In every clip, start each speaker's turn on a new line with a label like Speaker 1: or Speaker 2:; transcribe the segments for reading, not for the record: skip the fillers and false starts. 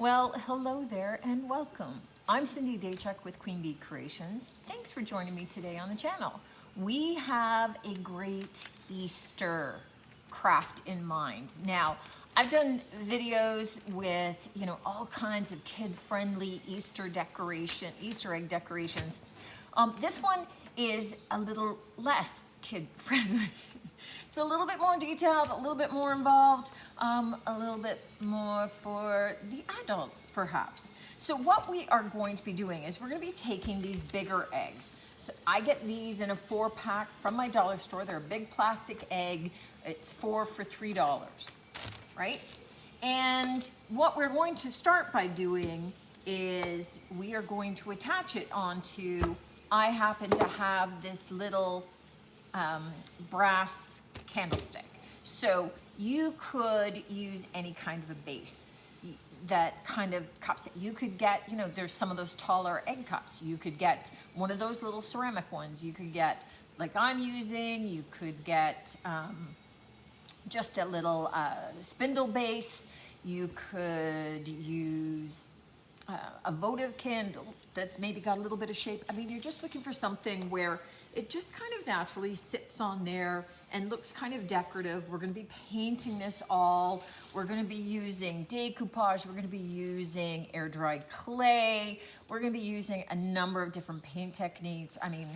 Speaker 1: Well, hello there and welcome. I'm Cindy Daychuk with Queen Bee Creations. Thanks for joining me today on the channel. We have a great Easter craft in mind. Now, I've done videos with, all kinds of kid-friendly Easter egg decorations. This one is a little less kid-friendly. It's a little bit more detailed, a little bit more involved, a little bit more for the adults, perhaps. So what we are going to be doing is we're going to be taking these bigger eggs. So I get these in a 4-pack from my dollar store. They're a big plastic egg. It's 4 for $3, right? And what we're going to start by doing is we are going to attach it onto, I happen to have this little brass candlestick. So you could use any kind of a base that kind of cups that you could get, there's some of those taller egg cups. You could get one of those little ceramic ones. You could get, like I'm using, you could get just a little spindle base. You could use a votive candle that's maybe got a little bit of shape. I mean, you're just looking for something where it just kind of naturally sits on there and looks kind of decorative. We're going to be painting this all. We're going to be using decoupage. We're going to be using air dried clay. We're going to be using a number of different paint techniques. I mean,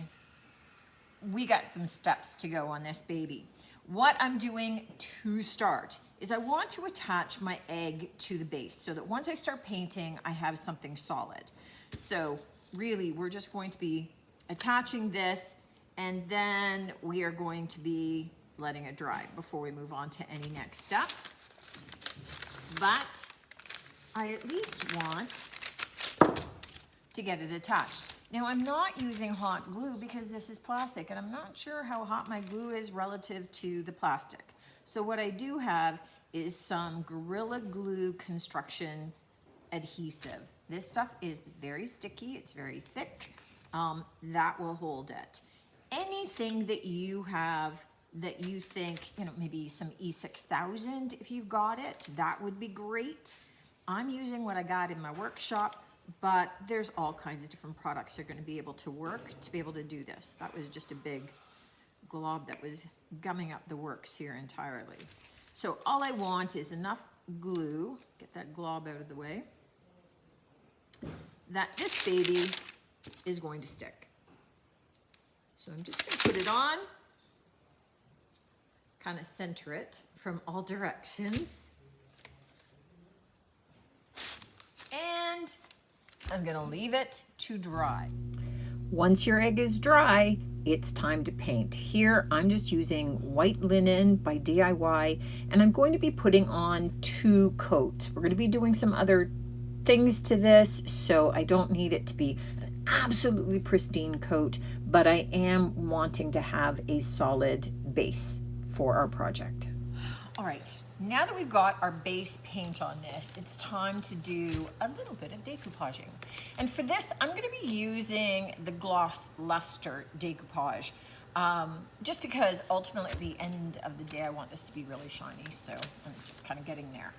Speaker 1: we got some steps to go on this baby. What I'm doing to start is I want to attach my egg to the base so that once I start painting, I have something solid. So really, we're just going to be attaching this, and then we are going to be letting it dry before we move on to any next steps. But I at least want to get it attached. Now, I'm not using hot glue because this is plastic, and I'm not sure how hot my glue is relative to the plastic. So what I do have is some Gorilla Glue construction adhesive. This stuff is very sticky, it's very thick. That will hold it. Anything that you have that you think, maybe some E6000, if you've got it, that would be great. I'm using what I got in my workshop, but there's all kinds of different products that are going to be able to work to be able to do this. That was just a big glob that was gumming up the works here entirely. So all I want is enough glue, get that glob out of the way, that this baby is going to stick. So I'm just going to put it on, kind of center it from all directions. And I'm going to leave it to dry. Once your egg is dry, it's time to paint. Here, I'm just using white linen by DIY, and I'm going to be putting on 2 coats. We're going to be doing some other things to this, so I don't need it to be an absolutely pristine coat, but I am wanting to have a solid base for our project. All right, now that we've got our base paint on this, it's time to do a little bit of decoupaging. And for this, I'm going to be using the Gloss Luster decoupage, just because ultimately at the end of the day, I want this to be really shiny, so I'm just kind of getting there.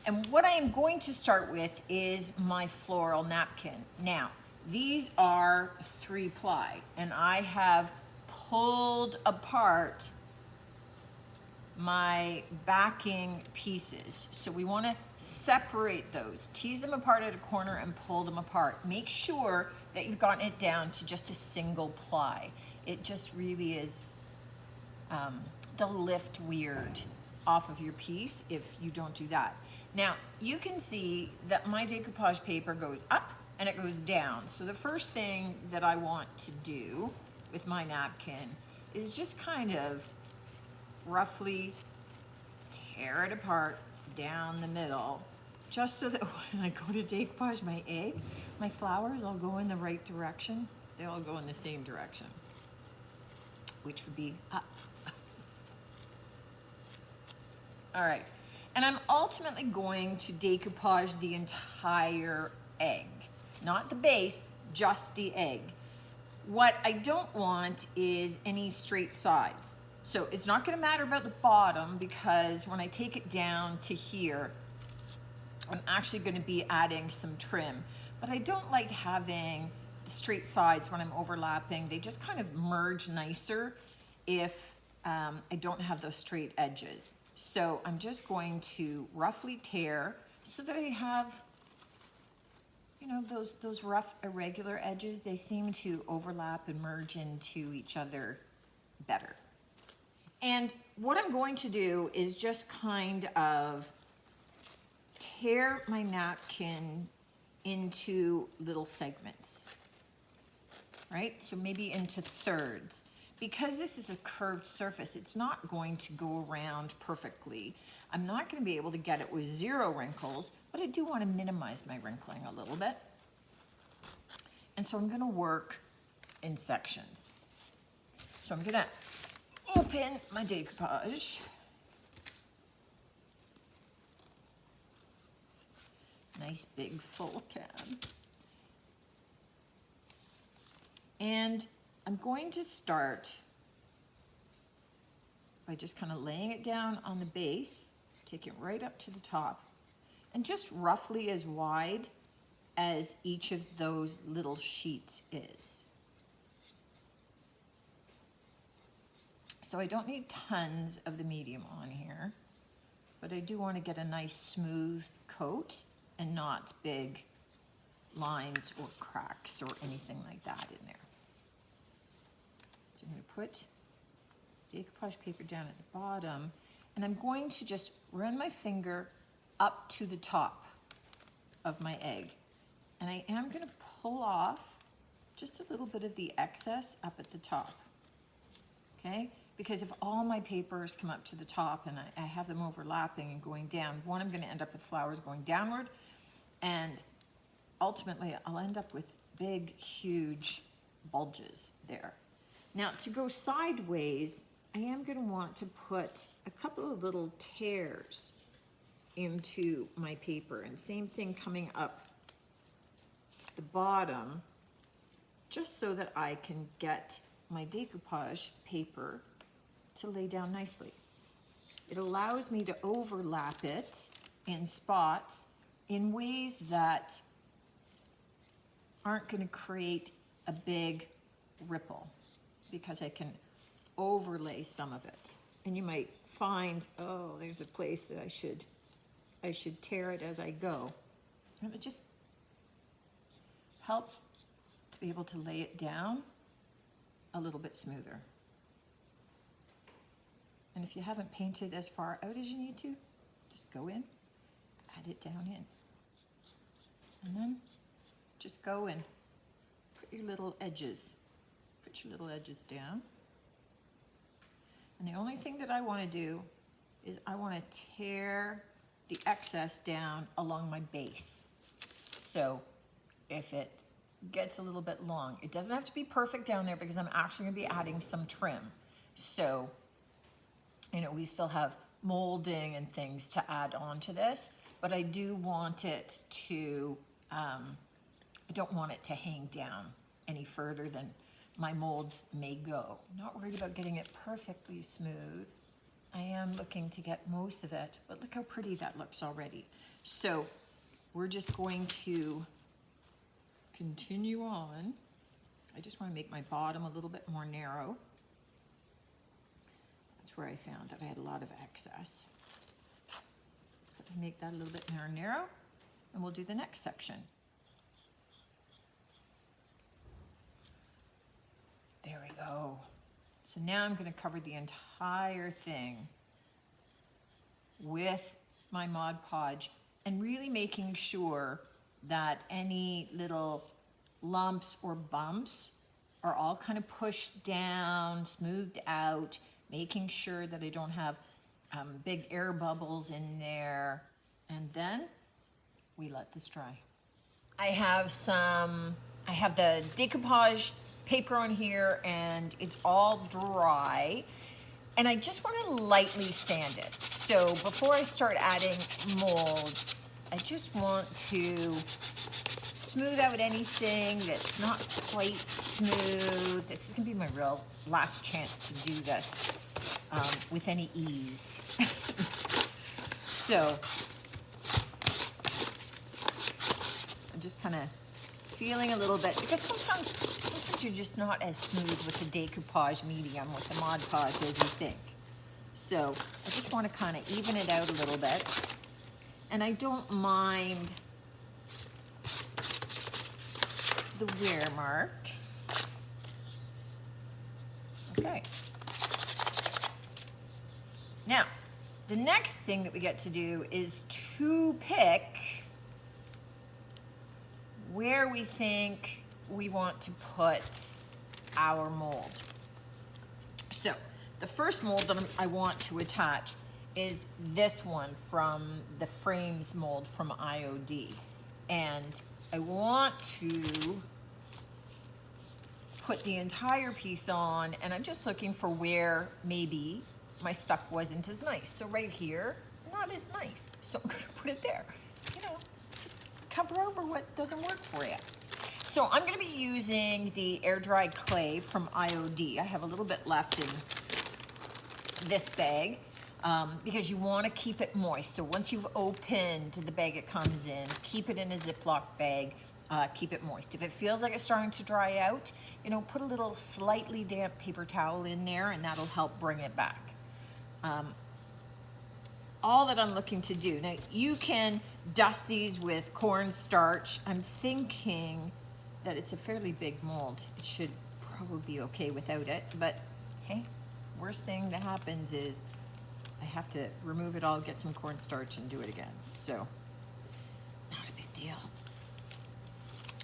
Speaker 1: And what I am going to start with is my floral napkin. Now, these are 3-ply, and I have pulled apart my backing pieces. So we want to separate those, tease them apart at a corner and pull them apart. Make sure that you've gotten it down to just a single ply. It just really is, they'll lift weird off of your piece if you don't do that. Now, you can see that my decoupage paper goes up and it goes down. So the first thing that I want to do with my napkin is just kind of roughly tear it apart down the middle, just so that when I go to decoupage my egg, my flowers all go in the right direction. They all go in the same direction, which would be up. All right, and I'm ultimately going to decoupage the entire egg, not the base, just the egg. What I don't want is any straight sides. So it's not going to matter about the bottom, because when I take it down to here, I'm actually going to be adding some trim, but I don't like having the straight sides when I'm overlapping. They just kind of merge nicer if I don't have those straight edges. So I'm just going to roughly tear so that I have, you know, those rough irregular edges. They seem to overlap and merge into each other better. And what I'm going to do is just kind of tear my napkin into little segments, right? So maybe into thirds. Because this is a curved surface, it's not going to go around perfectly. I'm not going to be able to get it with 0 wrinkles, but I do want to minimize my wrinkling a little bit. And so I'm going to work in sections. So I'm going to open my decoupage. Nice big full can. And I'm going to start by just kind of laying it down on the base, take it right up to the top, and just roughly as wide as each of those little sheets is. So I don't need tons of the medium on here, but I do want to get a nice smooth coat and not big lines or cracks or anything like that in there. So I'm going to put decoupage paper down at the bottom, and I'm going to just run my finger up to the top of my egg. And I am going to pull off just a little bit of the excess up at the top, okay? Because if all my papers come up to the top and I have them overlapping and going down, one, I'm going to end up with flowers going downward, and ultimately I'll end up with big, huge bulges there. Now, to go sideways, I am going to want to put a couple of little tears into my paper, and same thing coming up the bottom, just so that I can get my decoupage paper to lay down nicely. It allows me to overlap it in spots in ways that aren't going to create a big ripple, because I can overlay some of it. And you might find, oh, there's a place that I should tear it as I go. And it just helps to be able to lay it down a little bit smoother. And if you haven't painted as far out as you need to, just go in, add it down in. And then just go and put your little edges down. And the only thing that I want to do is I want to tear the excess down along my base. So if it gets a little bit long, it doesn't have to be perfect down there, because I'm actually going to be adding some trim. So, you know, we still have molding and things to add on to this, but I do want it to, I don't want it to hang down any further than my molds may go. I'm not worried about getting it perfectly smooth. I am looking to get most of it, but look how pretty that looks already. So we're just going to continue on. I just want to make my bottom a little bit more narrow. That's where I found that I had a lot of excess. So I make that a little bit more narrow, and we'll do the next section. There we go. So now I'm going to cover the entire thing with my Mod Podge, and really making sure that any little lumps or bumps are all kind of pushed down, smoothed out, making sure that I don't have big air bubbles in there. And then we let this dry. I have the decoupage paper on here, and it's all dry, and I just want to lightly sand it. So before I start adding molds, I just want to smooth out anything that's not quite smooth. This is gonna be my real last chance to do this with any ease. So kind of feeling a little bit, because sometimes you're just not as smooth with the decoupage medium, with the Mod Podge as you think. So I just want to kind of even it out a little bit. And I don't mind the wear marks. Okay. Now, the next thing that we get to do is to pick where we think we want to put our mold. So the first mold that I want to attach is this one from the frames mold from IOD. And I want to put the entire piece on, and I'm just looking for where maybe my stuff wasn't as nice. So right here, not as nice. So I'm gonna put it there. You know, just cover over what doesn't work for you. So I'm gonna be using the air dry clay from IOD. I have a little bit left in this bag because you wanna keep it moist. So once you've opened the bag it comes in, keep it in a Ziploc bag, keep it moist. If it feels like it's starting to dry out, you know, put a little slightly damp paper towel in there and that'll help bring it back. All that I'm looking to do, now you can dust these with cornstarch. I'm thinking that it's a fairly big mold. It should probably be okay without it, but hey, worst thing that happens is I have to remove it all, get some cornstarch and do it again. So, not a big deal.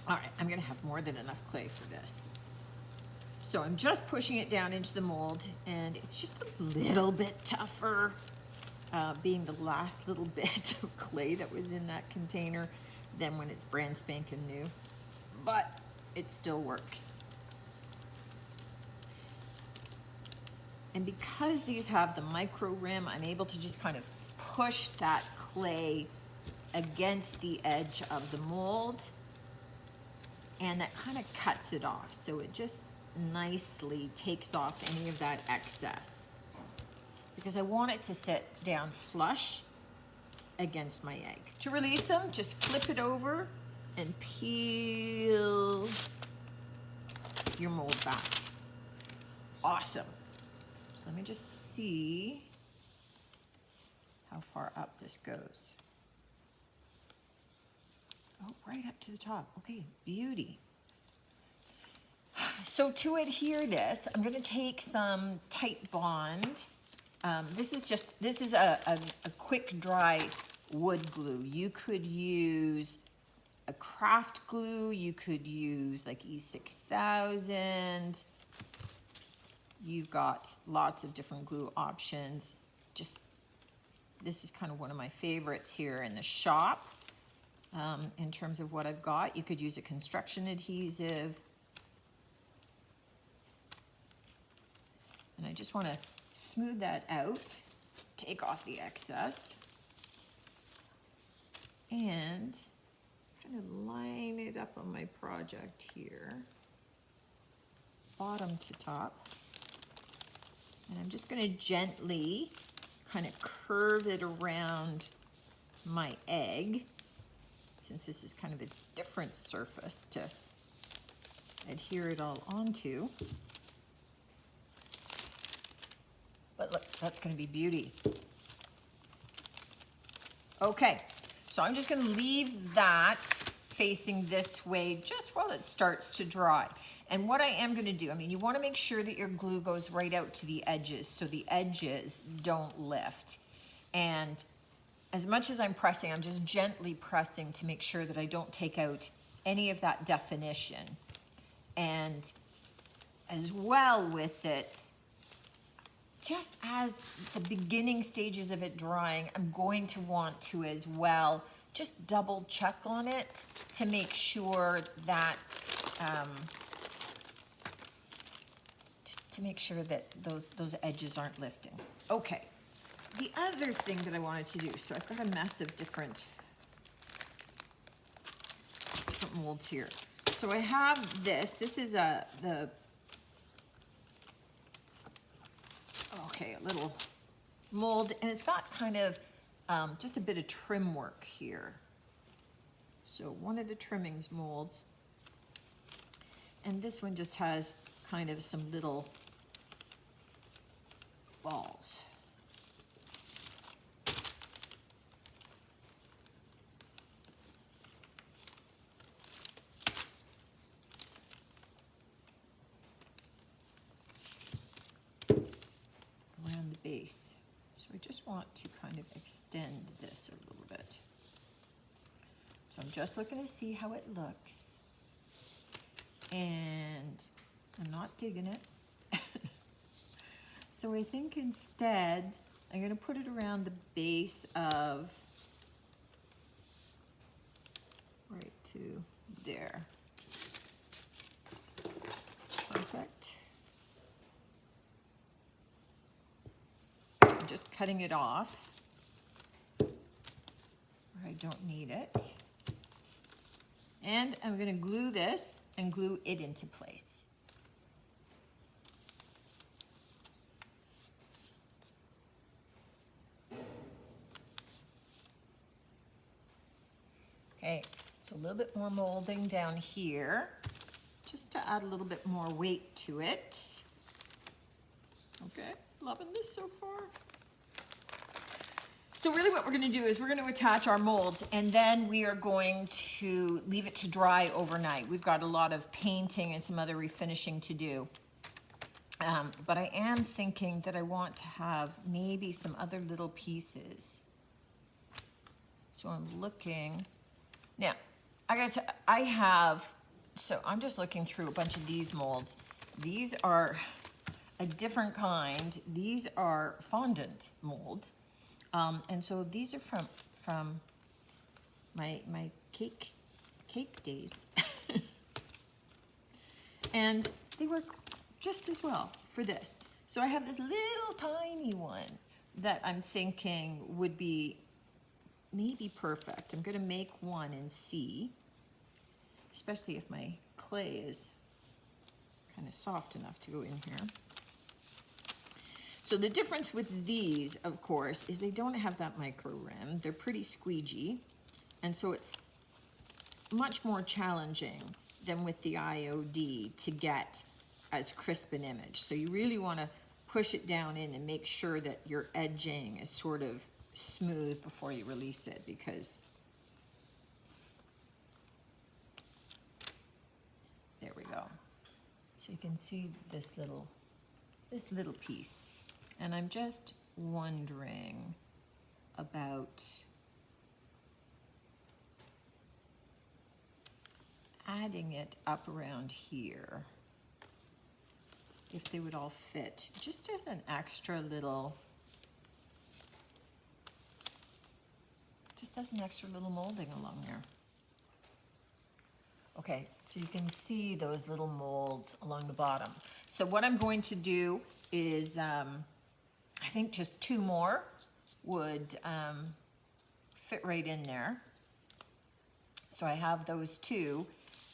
Speaker 1: All right, I'm gonna have more than enough clay for this. So I'm just pushing it down into the mold, and it's just a little bit tougher, being the last little bit of clay that was in that container than when it's brand spanking new, but it still works. And because these have the micro rim, I'm able to just kind of push that clay against the edge of the mold, and that kind of cuts it off. So it just nicely takes off any of that excess, because I want it to sit down flush against my egg. To release them, just flip it over and peel your mold back. Awesome. So let me just see how far up this goes. Oh, right up to the top. Okay, beauty. So to adhere this, I'm going to take some Tight Bond. This is a quick dry wood glue. You could use a craft glue. You could use like E6000. You've got lots of different glue options. This is kind of one of my favorites here in the shop. In terms of what I've got, you could use a construction adhesive. And I just want to smooth that out, take off the excess, and kind of line it up on my project here, bottom to top. And I'm just going to gently kind of curve it around my egg, since this is kind of a different surface to adhere it all onto. But look, that's going to be beauty. Okay, so I'm just going to leave that facing this way just while it starts to dry. And what I am going to do, I mean, you want to make sure that your glue goes right out to the edges so the edges don't lift. And as much as I'm pressing, I'm just gently pressing to make sure that I don't take out any of that definition. And as well with it, just as the beginning stages of it drying, I'm going to want to as well just double check on it to make sure that, those edges aren't lifting. Okay, the other thing that I wanted to do, so I've got a mess of different molds here. So I have this is a little mold, and it's got kind of just a bit of trim work here. So one of the trimmings molds. And this one just has kind of some little balls. Around the base. So I just want to kind of extend this a little bit. So I'm just looking to see how it looks. And I'm not digging it. So I think instead I'm going to put it around the base of right to there. Perfect. I'm just cutting it off where I don't need it. And I'm going to glue this and glue it into place. Okay, so a little bit more molding down here, just to add a little bit more weight to it. Okay, loving this so far. So really what we're going to do is we're going to attach our molds, and then we are going to leave it to dry overnight. We've got a lot of painting and some other refinishing to do. But I am thinking that I want to have maybe some other little pieces. So I'm looking. Now, so I'm just looking through a bunch of these molds. These are a different kind. These are fondant molds. And so these are from my cake days. And they work just as well for this. So I have this little tiny one that I'm thinking would be maybe perfect. I'm gonna make one and see, especially if my clay is kind of soft enough to go in here. So the difference with these, of course, is they don't have that micro rim. They're pretty squeegee. And so it's much more challenging than with the IOD to get as crisp an image. So you really want to push it down in and make sure that your edging is sort of smooth before you release it, because there we go. So you can see this little piece. And I'm just wondering about adding it up around here, if they would all fit, just as an extra little, molding along there. Okay, so you can see those little molds along the bottom. So what I'm going to do is, I think just 2 more would fit right in there. So I have those 2,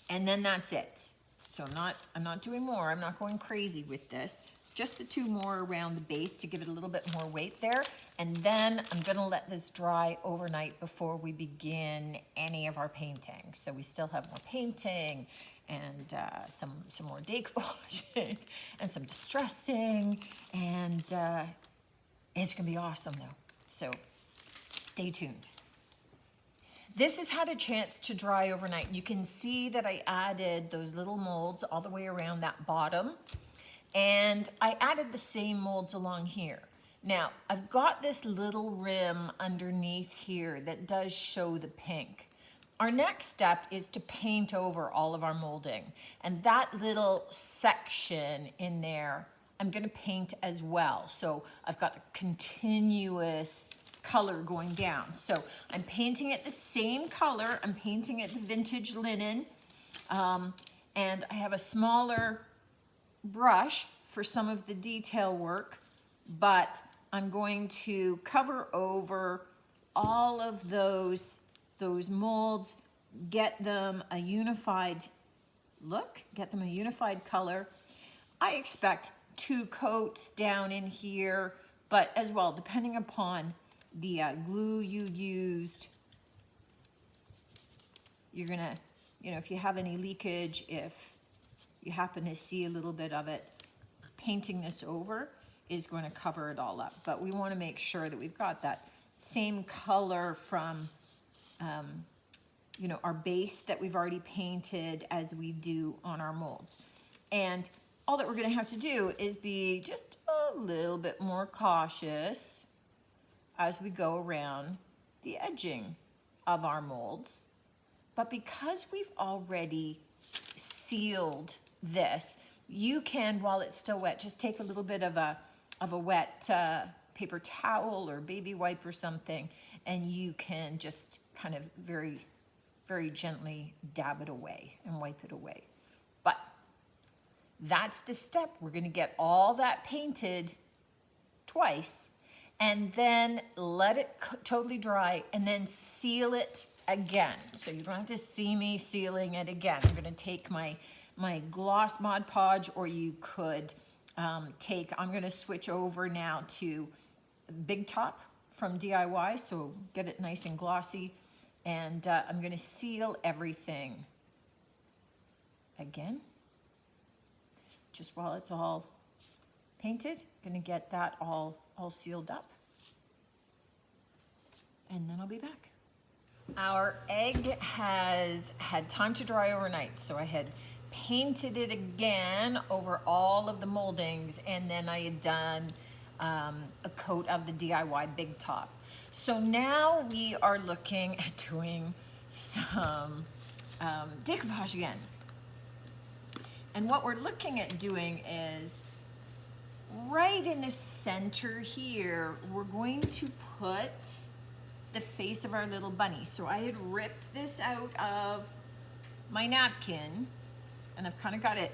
Speaker 1: and then that's it. So I'm not doing more. I'm not going crazy with this. Just the 2 more around the base to give it a little bit more weight there. And then I'm gonna let this dry overnight before we begin any of our painting. So we still have more painting and some more decoupaging and some distressing, and it's gonna be awesome though. So stay tuned. This has had a chance to dry overnight. You can see that I added those little molds all the way around that bottom, and I added the same molds along here. Now, I've got this little rim underneath here that does show the pink. Our next step is to paint over all of our molding, and that little section in there, I'm gonna paint as well. So I've got a continuous color going down. So I'm painting it the same color. I'm painting it the vintage linen. And I have a smaller brush for some of the detail work, but I'm going to cover over all of those molds, get them a unified look, get them a unified color. I expect 2 coats down in here, but as well, depending upon the glue you used, you're gonna, you know, if you have any leakage, if you happen to see a little bit of it, painting this over is going to cover it all up. But we want to make sure that we've got that same color from, you know, our base that we've already painted as we do on our molds. And all that we're going to have to do is be just a little bit more cautious as we go around the edging of our molds. But because we've already sealed this, you can, while it's still wet, just take a little bit of a wet paper towel or baby wipe or something, and you can just kind of very, very gently dab it away and wipe it away. But that's the step. We're gonna get all that painted twice and then let it totally dry and then seal it again. So you don't have to see me sealing it again. I'm gonna take my gloss Mod Podge, or you could I'm gonna switch over now to Big Top from DIY, so get it nice and glossy. And I'm gonna seal everything again, just while it's all painted. Gonna get that all sealed up. And then I'll be back. Our egg has had time to dry overnight, so I had painted it again over all of the moldings, and then I had done a coat of the DIY Big Top. So now we are looking at doing some decoupage again. And what we're looking at doing is right in the center here, we're going to put the face of our little bunny. So I had ripped this out of my napkin, and I've kind of got it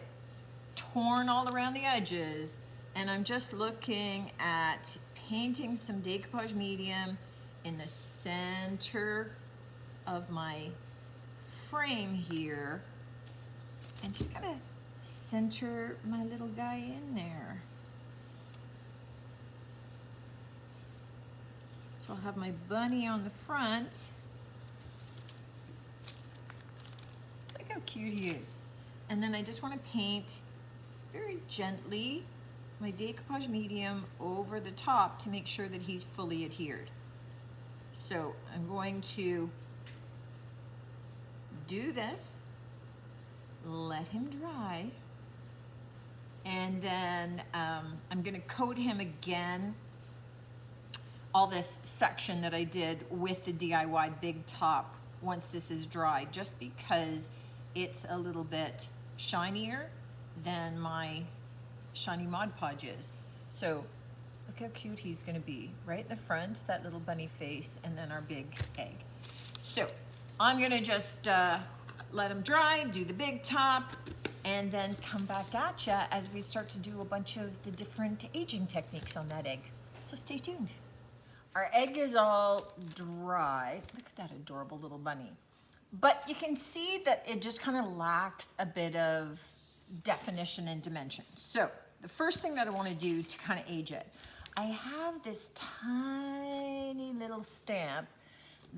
Speaker 1: torn all around the edges, and I'm just looking at painting some decoupage medium in the center of my frame here, and just gonna center my little guy in there. So I'll have my bunny on the front. Look how cute he is. And then I just want to paint very gently my decoupage medium over the top to make sure that he's fully adhered. So I'm going to do this, let him dry, and then I'm going to coat him again, all this section that I did with the DIY Big Top once this is dry, just because it's a little bit shinier than my shiny Mod Podge is. So look how cute he's gonna be, right in the front, that little bunny face, and then our big egg. So I'm gonna just let him dry, do the Big Top, and then come back at ya as we start to do a bunch of the different aging techniques on that egg. So stay tuned. Our egg is all dry. Look at that adorable little bunny. But you can see that it just kind of lacks a bit of definition and dimension. So the first thing that I want to do to kind of age it, I have this tiny little stamp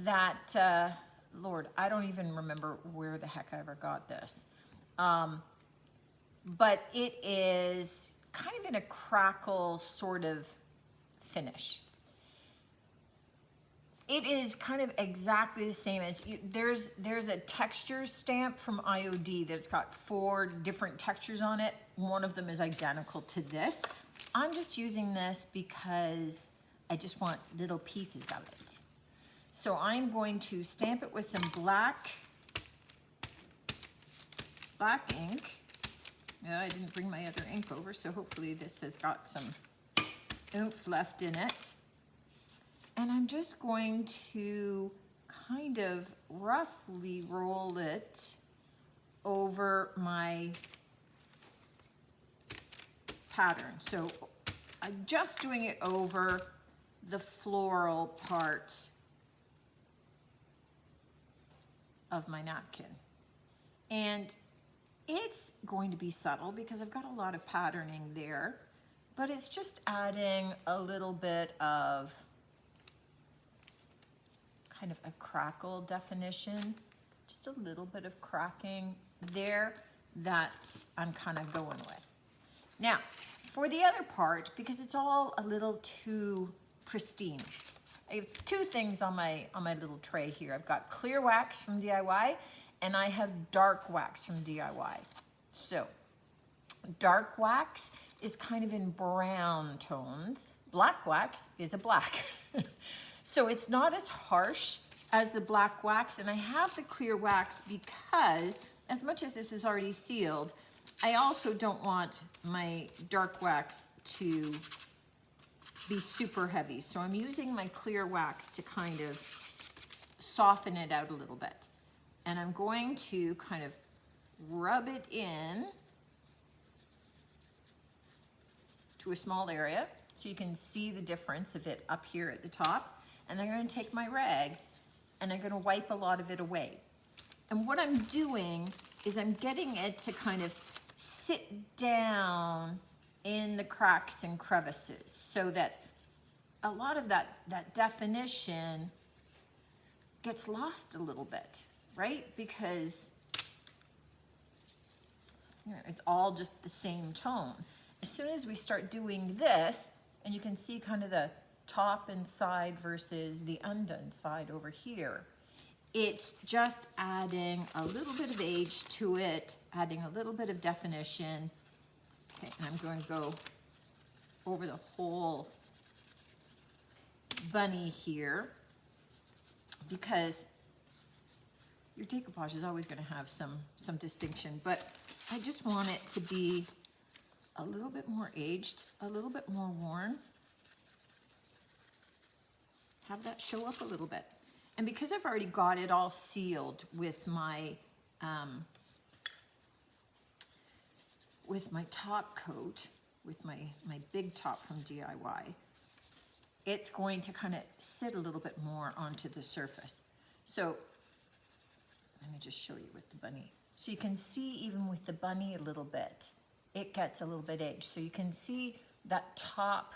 Speaker 1: that, Lord, I don't even remember where the heck I ever got this. But it is kind of in a crackle sort of finish. It is kind of exactly the same as, there's a texture stamp from IOD that's got 4 different textures on it. One of them is identical to this. I'm just using this because I just want little pieces of it. So I'm going to stamp it with some black ink. Yeah, I didn't bring my other ink over, so hopefully this has got some oomph left in it. And I'm just going to kind of roughly roll it over my pattern. So I'm just doing it over the floral part of my napkin. And it's going to be subtle because I've got a lot of patterning there, but it's just adding a little bit of kind of a crackle definition just a little bit of cracking there that I'm kind of going with. Now, for the other part, because it's all a little too pristine, I have two things on my little tray here. I've got clear wax from DIY and I have dark wax from DIY. So, dark wax is kind of in brown tones. Black wax is a black. So it's not as harsh as the black wax, and I have the clear wax because as much as this is already sealed, I also don't want my dark wax to be super heavy. So I'm using my clear wax to kind of soften it out a little bit. And I'm going to kind of rub it in to a small area so you can see the difference of it up here at the top. And then I'm going to take my rag and I'm going to wipe a lot of it away. And what I'm doing is I'm getting it to kind of sit down in the cracks and crevices so that a lot of that definition gets lost a little bit, right? Because it's all just the same tone. As soon as we start doing this, and you can see kind of the top and side versus the undone side over here, it's just adding a little bit of age to it, adding a little bit of definition. Okay, and I'm going to go over the whole bunny here because your decoupage is always going to have some distinction, but I just want it to be a little bit more aged, a little bit more worn. Have that show up a little bit. And because I've already got it all sealed with my top coat, with my big top from DIY, it's going to kind of sit a little bit more onto the surface. So let me just show you with the bunny. So you can see even with the bunny a little bit, it gets a little bit aged. So you can see that top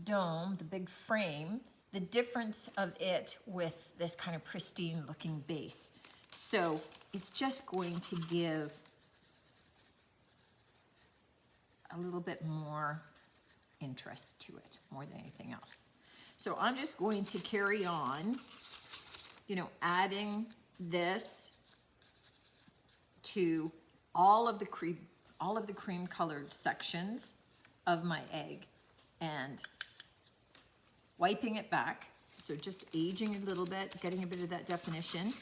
Speaker 1: dome, the big frame, the difference of it with this kind of pristine looking base. So it's just going to give a little bit more interest to it, more than anything else. So I'm just going to carry on, adding this to all of the cream colored sections of my egg and wiping it back. So just aging a little bit, getting a bit of that definition.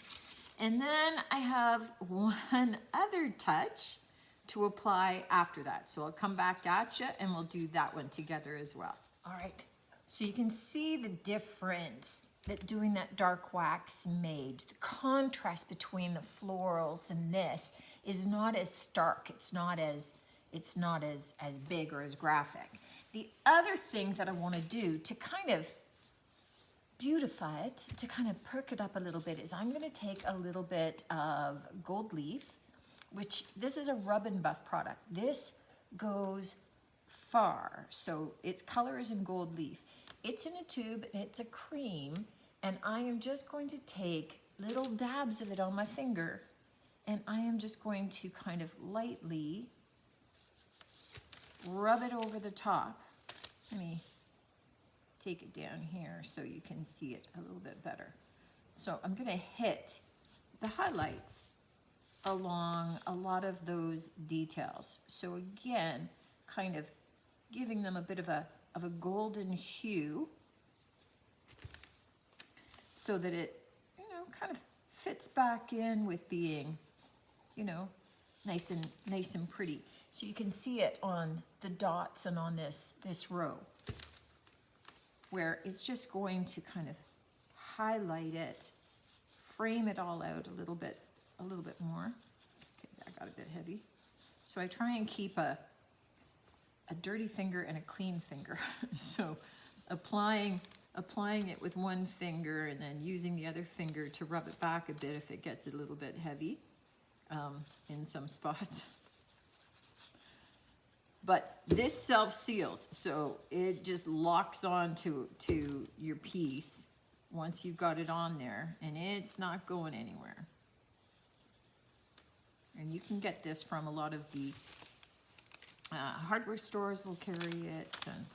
Speaker 1: And then I have one other touch to apply after that. So I'll come back at you and we'll do that one together as well. All right, so you can see the difference that doing that dark wax made. The contrast between the florals and this is not as stark. It's not as big or as graphic. The other thing that I want to do to kind of beautify it, to kind of perk it up a little bit, is I'm going to take a little bit of gold leaf, which this is a rub and buff product. This goes far. So its color is in gold leaf. It's in a tube and it's a cream, and I am just going to take little dabs of it on my finger, and I am just going to kind of lightly rub it over the top. Let me take it down here so you can see it a little bit better. So I'm going to hit the highlights along a lot of those details. So again, kind of giving them a bit of a golden hue so that it, kind of fits back in with being, nice and pretty. So you can see it on the dots and on this row, where it's just going to kind of highlight it, frame it all out a little bit more. Okay, that got a bit heavy. So I try and keep a dirty finger and a clean finger. So applying it with one finger and then using the other finger to rub it back a bit if it gets a little bit heavy in some spots. But this self-seals, so it just locks on to your piece once you've got it on there, and it's not going anywhere. You can get this from a lot of the hardware stores will carry it. And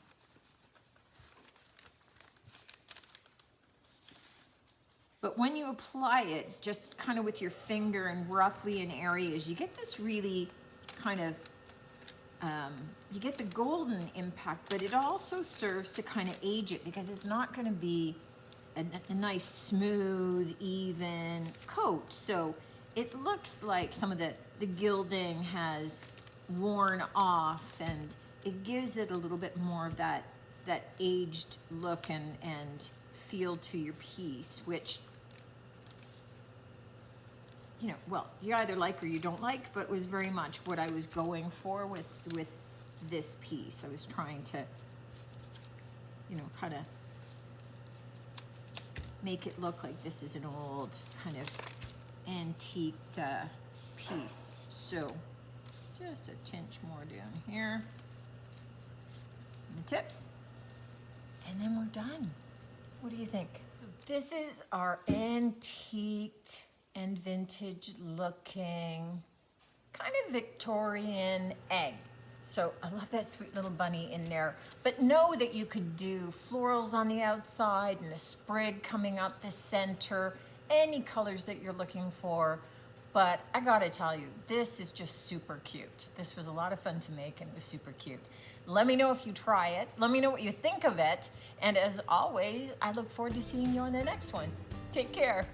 Speaker 1: but when you apply it, just kind of with your finger and roughly in areas, you get this really kind of, you get the golden impact, but it also serves to kind of age it because it's not going to be a nice, smooth, even coat. So it looks like some of the gilding has worn off, and it gives it a little bit more of that aged look and feel to your piece, which, you know, well, you either like or you don't like, but it was very much what I was going for with this piece. I was trying to, you know, kind of make it look like this is an old kind of antiqued piece. So just a tinge more down here and the tips, and then we're done. What do you think? This is our antiqued and vintage looking kind of Victorian egg. So I love that sweet little bunny in there, but know that you could do florals on the outside and a sprig coming up the center, any colors that you're looking for. But I gotta tell you, this is just super cute. This was a lot of fun to make, and it was super cute. Let me know if you try it. Let me know what you think of it. And as always, I look forward to seeing you on the next one. Take care.